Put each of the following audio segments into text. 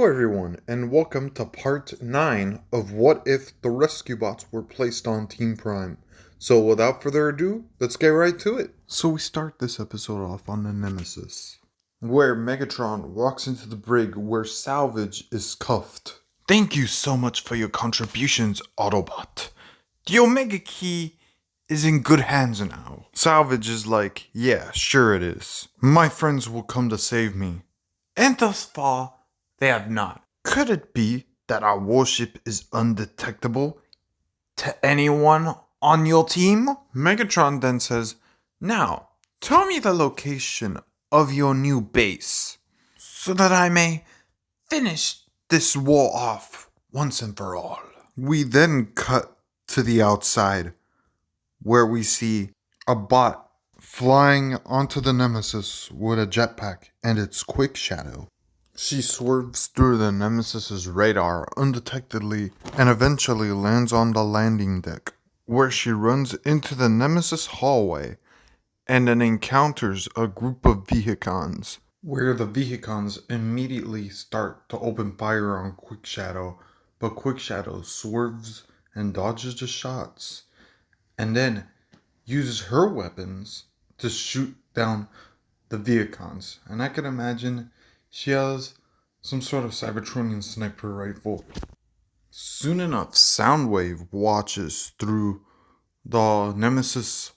Hello everyone, and welcome to part 9 of What If the Rescue Bots Were Placed on Team Prime. So without further ado, let's get right to it. So we start this episode off on the Nemesis, where Megatron walks into the brig where Salvage is cuffed. Thank you so much for your contributions, Autobot. The Omega Key is in good hands now. Salvage is like, yeah, sure it is. My friends will come to save me. And thus far, they have not. Could it be that our warship is undetectable To anyone on your team? Megatron then says, Now, tell me the location of your new base, so that I may finish this war off once and for all. We then cut to the outside, where we see a bot flying onto the Nemesis with a jetpack and its quick shadow. She swerves through the Nemesis's radar undetectedly and eventually lands on the landing deck, where she runs into the Nemesis hallway and then encounters a group of Vehicons, where the Vehicons immediately start to open fire on Quick Shadow, but Quick Shadow swerves and dodges the shots, and then uses her weapons to shoot down the Vehicons. And I can imagine she has some sort of Cybertronian sniper rifle. Soon enough, Soundwave watches through the Nemesis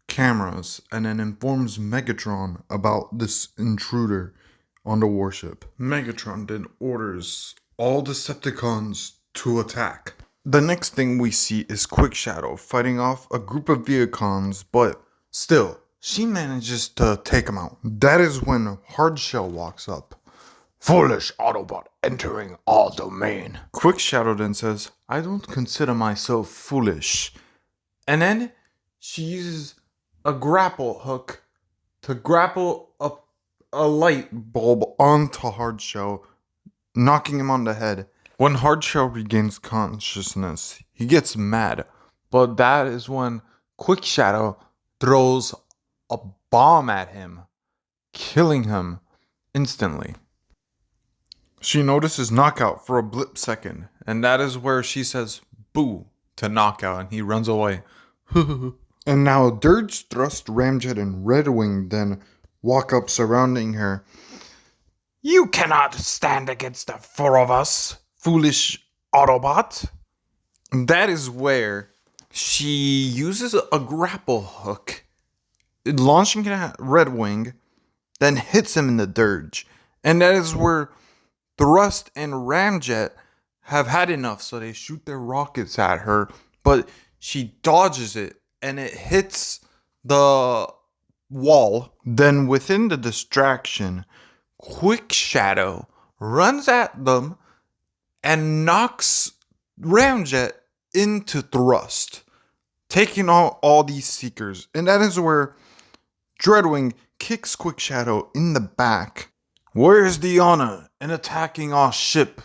cameras and then informs Megatron about this intruder on the warship. Megatron then orders all Decepticons to attack. The next thing we see is Quick Shadow fighting off a group of Vehicons, but still, she manages to take them out. That is when Hardshell walks up. Foolish Autobot entering our domain. Quick Shadow then says, I don't consider myself foolish. And then she uses a grapple hook to grapple a light bulb onto Hardshell, knocking him on the head. When Hardshell regains consciousness, he gets mad. But that is when Quick Shadow throws a bomb at him, killing him instantly. She notices Knockout for a blip second, and that is where she says, boo, to Knockout, and he runs away. And now Dirge, Thrust, Ramjet, and Redwing then walk up surrounding her. You cannot stand against the four of us, foolish Autobot. That is where she uses a grapple hook, launching it at Redwing, then hits him in the Dirge. And that is where Thrust and Ramjet have had enough, so they shoot their rockets at her, but she dodges it, and it hits the wall. Then within the distraction, Quick Shadow runs at them and knocks Ramjet into Thrust, taking out all these Seekers. And that is where Dreadwing kicks Quick Shadow in the back. Where's the honor in attacking our ship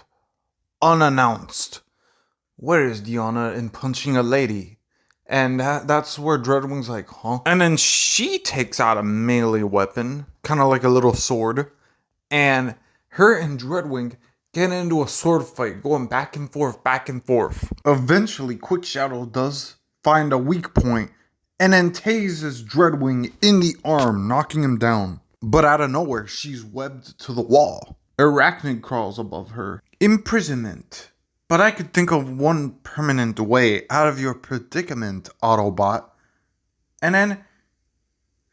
unannounced? Where is the honor in punching a lady? And that's where Dreadwing's like, huh? And then she takes out a melee weapon, kind of like a little sword. And her and Dreadwing get into a sword fight, going back and forth, back and forth. Eventually, Quick Shadow does find a weak point and then tases Dreadwing in the arm, knocking him down. But out of nowhere, she's webbed to the wall. Arachnid crawls above her. Imprisonment. But I could think of one permanent way out of your predicament, Autobot. And then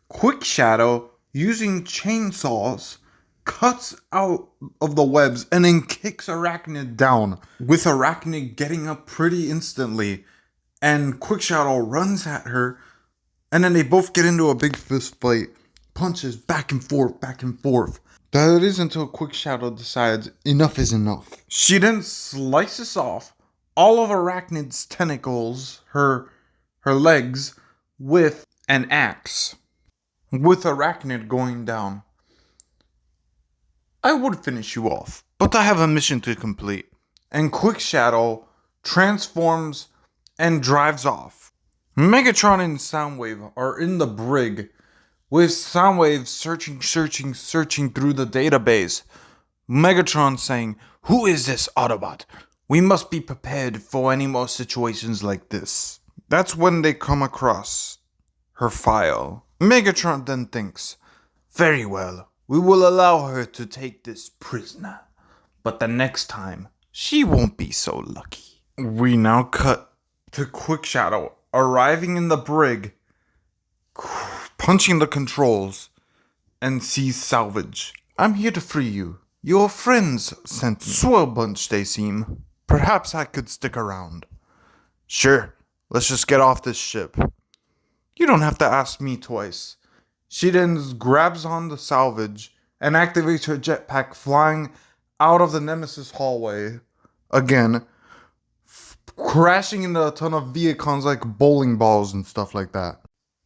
Quick Shadow, using chainsaws, cuts out of the webs and then kicks Arachnid down, with Arachnid getting up pretty instantly. And Quick Shadow runs at her, and then they both get into a big fist fight. Punches back and forth, back and forth. That is until Quick Shadow decides enough is enough. She then slices off all of Arachnid's tentacles, her legs, with an axe. With Arachnid going down. I would finish you off, but I have a mission to complete. And Quick Shadow transforms and drives off. Megatron and Soundwave are in the brig, with Soundwave searching through the database. Megatron saying, Who is this Autobot? We must be prepared for any more situations like this. That's when they come across her file. Megatron then thinks, very well, we will allow her to take this prisoner. But the next time, she won't be so lucky. We now cut to Quick Shadow arriving in the brig, punching the controls, and sees Salvage. I'm here to free you. Your friends sent me. Swell bunch they seem. Perhaps I could stick around. Sure, let's just get off this ship. You don't have to ask me twice. She then grabs on the Salvage and activates her jetpack, flying out of the Nemesis hallway again, crashing into a ton of Viacons like bowling balls and stuff like that.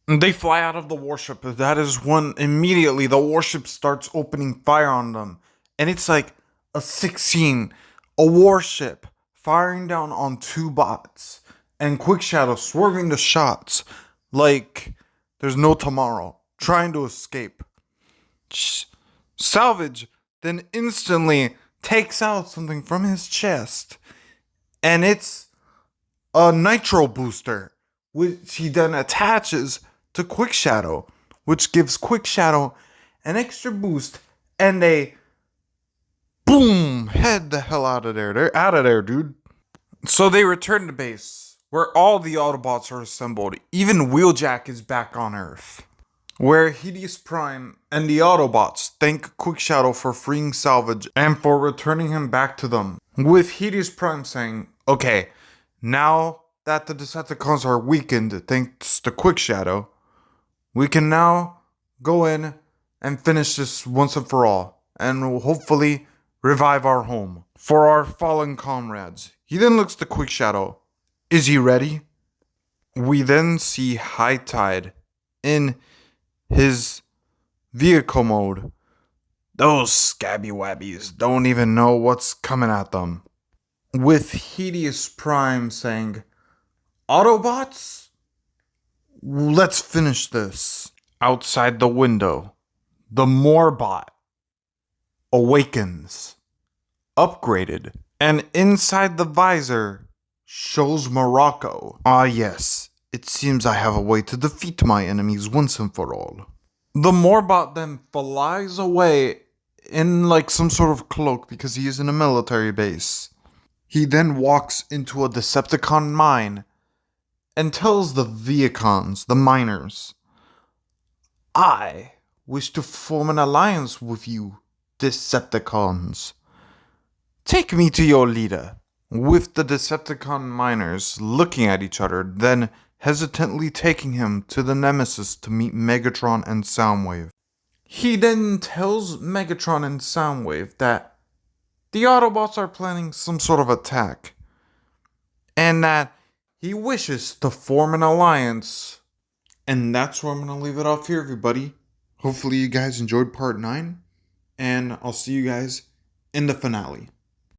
And they fly out of the warship. That is when immediately the warship starts opening fire on them. And it's like a 16, a warship firing down on two bots, and Quick Shadow swerving the shots like there's no tomorrow, trying to escape. Salvage then instantly takes out something from his chest, and it's a nitro booster, which he then attaches to Quick Shadow, which gives Quick Shadow an extra boost, and they boom, head the hell out of there. They're out of there, dude. So they return to base, where all the Autobots are assembled. Even Wheeljack is back on Earth, where Hideous Prime and the Autobots thank Quick Shadow for freeing Salvage and for returning him back to them. With Hideous Prime saying, okay, now that the Decepticons are weakened thanks to Quick Shadow, we can now go in and finish this once and for all, and we'll hopefully revive our home for our fallen comrades. He then looks to Quick Shadow. Is he ready? We then see High Tide in his vehicle mode. Those scabby wabbies don't even know what's coming at them. With Hideous Prime saying, Autobots, let's finish this. Outside the window, the Morbot awakens, upgraded, and inside the visor shows Morocco. Ah yes, it seems I have a way to defeat my enemies once and for all. The Morbot then flies away in like some sort of cloak because he is in a military base. He then walks into a Decepticon mine and tells the Viacons, the miners, I wish to form an alliance with you, Decepticons. Take me to your leader. With the Decepticon miners looking at each other, then hesitantly taking him to the Nemesis to meet Megatron and Soundwave. He then tells Megatron and Soundwave that the Autobots are planning some sort of attack, and that he wishes to form an alliance. And that's where I'm going to leave it off here, everybody. Hopefully you guys enjoyed part 9, and I'll see you guys in the finale.